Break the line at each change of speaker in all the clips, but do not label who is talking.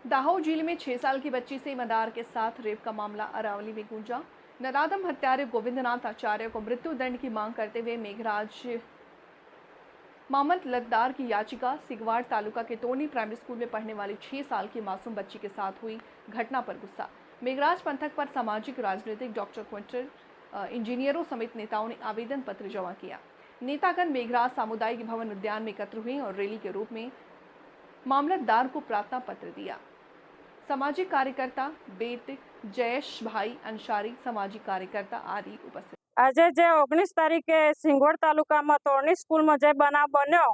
दाहोद जिले में 6 साल की बच्ची से मदार के साथ रेप का मामला अरावली में गूंजा। नराधम हत्यारे गोविंदनाथ आचार्य को मृत्यु दंड की मांग करते हुए मेघराज मामलतदार की याचिका। सिगवाड़ तालुका के टोनी प्राइमरी स्कूल में पढ़ने वाली 6 साल की मासूम बच्ची के साथ हुई घटना पर गुस्सा। मेघराज पंथक पर सामाजिक, राजनीतिक, डॉक्टर, क्विंटर, इंजीनियरों समेत नेताओं ने आवेदन पत्र जमा किया। नेतागण मेघराज सामुदायिक भवन उद्यान में एकत्र हुए और रैली के रूप में मामलतदार को प्रार्थना पत्र दिया। सामाजिक कार्यकर्ता बेट जयेश भाई अंसारी, सामाजिक कार्यकर्ता आदि उपस्थित।
आज जे 19 तारीखे सिंगवड तालुका में तोरणी स्कूल में जे बनाव बन्यो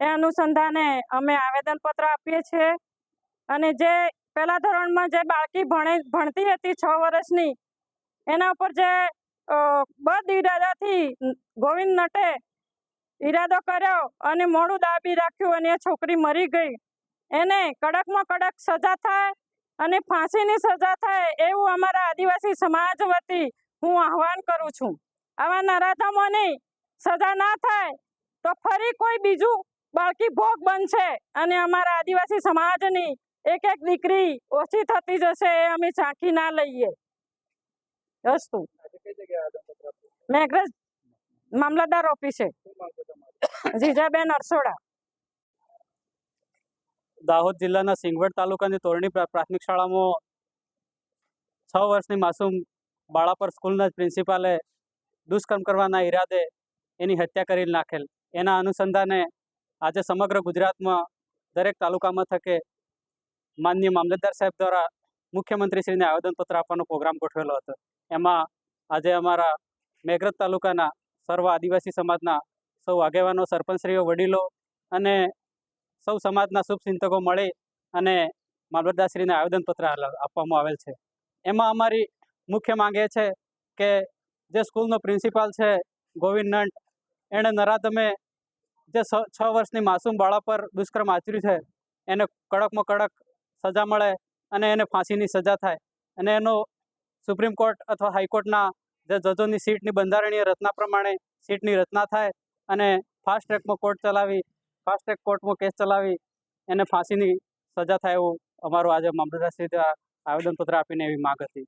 ए अनुसंधाने अमे आवेदन पत्र आपीए छे। अने जे पहला धोरण में जे बाळकी भणती हती 6 वर्षनी एना पर जे बद इरादाथी गोविंद नटे इरादो कर्यो अने मोडું दाबी राख्युं अने ए छोकरी मरी गई। एने कड़क में कड़क सजा थाय अने फांसीनी सजा थाय एवुं अमारा आदिवासी समाज वती हूँ आह्वान करूँ छूं। आवा नराधमोनी सजा ना थाय तो फरी कोई बीजू बाळकी भोग बनशे अने अमारा आदिवासी समाजनी एक एक दीकरी ओછી थती जशे ए अमे झांकी ना लईए। अस्तु। मेघराज मामलतदार ऑफिसे जीजाबेन अरसोड़ा।
दाहोद जिल्लाना सिंगवड तालुकानी तोरणी प्राथमिक शाळा में 6 वर्षनी मासूम बाळा पर स्कूलना प्रिंसिपाले दुष्कर्म करवाना इरादे एनी हत्या करी नाखेल। एना अनुसंधाने आज समग्र गुजरात में दरेक तालुका में थके माननीय मामलतदार साहेब द्वारा मुख्यमंत्री ने आवेदनपत्र आपવાનો प्रोग्राम गोठवेलो हतो। एमां आज अमारा मेघरज तालुकाना सर्व आदिवासी समाजना सौ आगेवानो, सरपंचश्रीओ, वडीलो अने सौ समाजना शुभचिंतको मळी अने मामलतदारश्रीने आवेदनपत्र आपवामां आवेल छे। एमां अमारी मुख्य मांग ए छे के जे स्कूलनो प्रिंसिपाल है गोविंद नट एने नराधमे जे 6 वर्षनी मासूम बाळा पर दुष्कर्म आचर्युं है एने कड़क में कड़क सजा मळे अने एने फांसीनी सजा थाय अने एनो सुप्रीम कोर्ट अथवा हाईकोर्टना जे जजोनी सीटनी बंधारणीय रचना प्रमाणे सीटनी रचना थाय अने फास्ट ट्रेक में कोर्ट चलावी, फास्ट ट्रेक कोर्ट में केस चलावी एने फांसीनी सजा थाय एवुं अमारुं आज मामलतदारश्री द्वारा आवेदनपत्र आपीने एवी मांग हती।